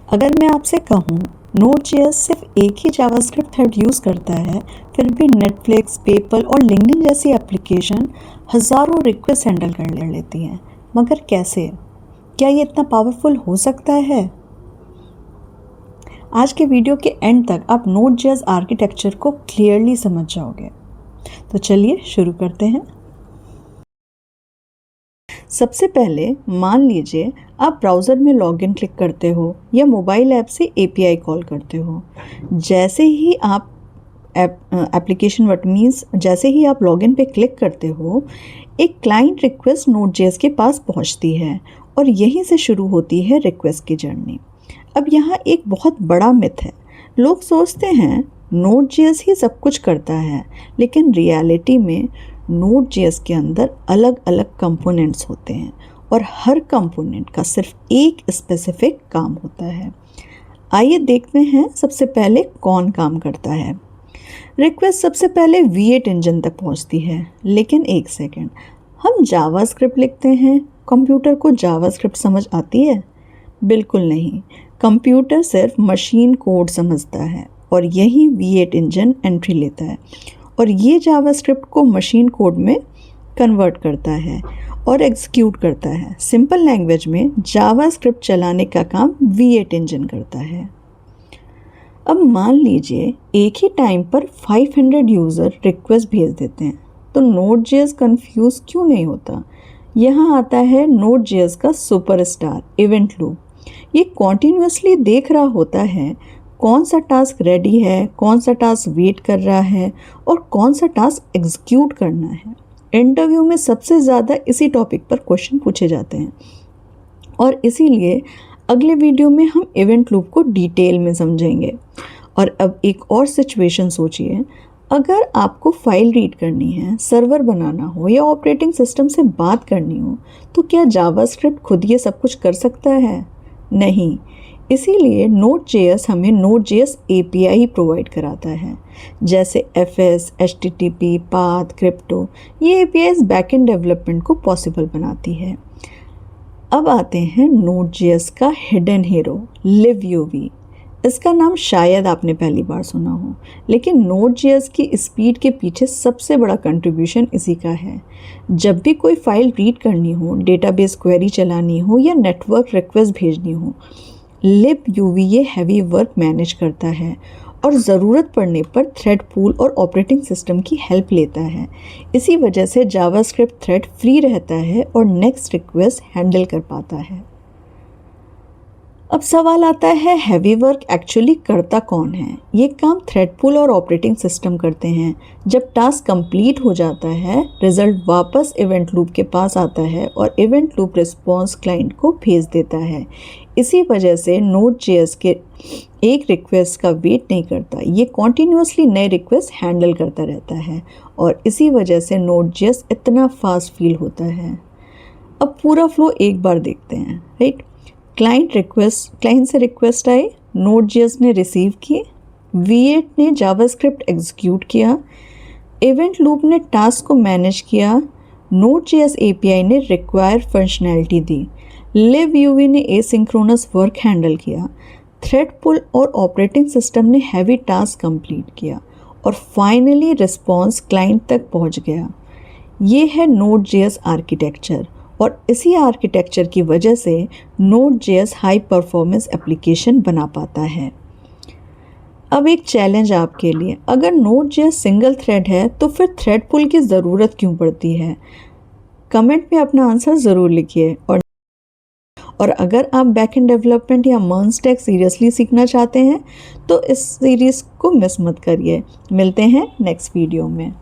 अगर मैं आपसे कहूँ Node.js सिर्फ एक ही जावास्क्रिप्ट थ्रेड यूज़ करता है, फिर भी नेटफ्लिक्स, पेपल और लिंक्डइन जैसी एप्लीकेशन हज़ारों रिक्वेस्ट हैंडल कर लेती हैं, मगर कैसे? क्या ये इतना पावरफुल हो सकता है? आज के वीडियो के एंड तक आप Node.js आर्किटेक्चर को क्लियरली समझ जाओगे। तो चलिए शुरू करते हैं। सबसे पहले मान लीजिए आप ब्राउज़र में लॉगिन क्लिक करते हो या मोबाइल ऐप से API कॉल करते हो। जैसे ही आप जैसे ही आप लॉगिन पे क्लिक करते हो, एक क्लाइंट रिक्वेस्ट Node.js के पास पहुंचती है और यहीं से शुरू होती है रिक्वेस्ट की जर्नी। अब यहाँ एक बहुत बड़ा मिथ है। लोग सोचते हैं Node.js ही सब कुछ करता है, लेकिन रियलिटी में Node.js के अंदर अलग अलग कंपोनेंट्स होते हैं और हर कंपोनेंट का सिर्फ एक स्पेसिफिक काम होता है। आइए देखते हैं सबसे पहले कौन काम करता है। रिक्वेस्ट सबसे पहले V8 इंजन तक पहुंचती है, लेकिन एक सेकेंड, हम जावास्क्रिप्ट लिखते हैं, कंप्यूटर को जावास्क्रिप्ट समझ आती है? बिल्कुल नहीं। कंप्यूटर सिर्फ मशीन कोड समझता है और यही V8 इंजन एंट्री लेता है और ये जावास्क्रिप्ट को मशीन कोड में कन्वर्ट करता है और एग्जीक्यूट करता है। सिंपल लैंग्वेज में जावास्क्रिप्ट चलाने का काम V8 इंजन करता है। अब मान लीजिए एक ही टाइम पर 500 यूज़र रिक्वेस्ट भेज देते हैं, तो Node.js कंफ्यूज क्यों नहीं होता? यहाँ आता है Node.js का सुपरस्टार इवेंट लूप। ये कॉन्टिन्यूसली देख रहा होता है कौन सा टास्क रेडी है, कौन सा टास्क वेट कर रहा है और कौन सा टास्क एग्जीक्यूट करना है। इंटरव्यू में सबसे ज़्यादा इसी टॉपिक पर क्वेश्चन पूछे जाते हैं और इसीलिए अगले वीडियो में हम इवेंट लूप को डिटेल में समझेंगे। और अब एक और सिचुएशन सोचिए, अगर आपको फाइल रीड करनी है, सर्वर बनाना हो या ऑपरेटिंग सिस्टम से बात करनी हो, तो क्या जावास्क्रिप्ट खुद ये सब कुछ कर सकता है? नहीं। इसीलिए Node.js हमें Node.js API ही प्रोवाइड कराता है, जैसे FS, HTTP, पाथ, क्रिप्टो। ये APIs बैकएंड डेवलपमेंट को पॉसिबल बनाती है। अब आते हैं Node.js का हिडन हीरो LiveUV। इसका नाम शायद आपने पहली बार सुना हो, लेकिन Node.js की स्पीड के पीछे सबसे बड़ा कंट्रीब्यूशन इसी का है। जब भी कोई फाइल रीड करनी हो, डेटाबेस क्वेरी चलानी हो या नेटवर्क रिक्वेस्ट भेजनी हो, LiveUV ये हैवी वर्क मैनेज करता है और ज़रूरत पड़ने पर थ्रेड पूल और ऑपरेटिंग सिस्टम की हेल्प लेता है। इसी वजह से जावास्क्रिप्ट थ्रेड फ्री रहता है और नेक्स्ट रिक्वेस्ट हैंडल कर पाता है। अब सवाल आता है, हैवी वर्क एक्चुअली करता कौन है? ये काम थ्रेड पूल और ऑपरेटिंग सिस्टम करते हैं। जब टास्क कंप्लीट हो जाता है, रिजल्ट वापस इवेंट लूप के पास आता है और इवेंट लूप रिस्पॉन्स क्लाइंट को भेज देता है। इसी वजह से Node.js के एक रिक्वेस्ट का वेट नहीं करता, ये कॉन्टिन्यूसली नए रिक्वेस्ट हैंडल करता रहता है और इसी वजह से Node.js इतना फास्ट फील होता है। अब पूरा फ्लो एक बार देखते हैं, राइट? क्लाइंट से रिक्वेस्ट आई, Node.js ने रिसीव की, V8 ने जावास्क्रिप्ट एग्जीक्यूट किया, इवेंट लूप ने टास्क को मैनेज किया, Node.js API ने रिक्वायर फंक्शनैलिटी दी, LiveUV ने एसिंक्रोनस वर्क हैंडल किया, थ्रेड पुल और ऑपरेटिंग सिस्टम ने हैवी टास्क कंप्लीट किया और फाइनली रिस्पॉन्स क्लाइंट तक पहुंच गया। ये है Node.js आर्किटेक्चर और इसी आर्किटेक्चर की वजह से Node.js हाई परफॉर्मेंस एप्लीकेशन बना पाता है। अब एक चैलेंज आपके लिए, अगर Node.js सिंगल थ्रेड है तो फिर थ्रेड पुल की ज़रूरत क्यों पड़ती है? कमेंट में अपना आंसर ज़रूर लिखिए। और अगर आप बैकएंड डेवलपमेंट या MERN स्टैक सीरियसली सीखना चाहते हैं तो इस सीरीज़ को मिस मत करिए। मिलते हैं नेक्स्ट वीडियो में।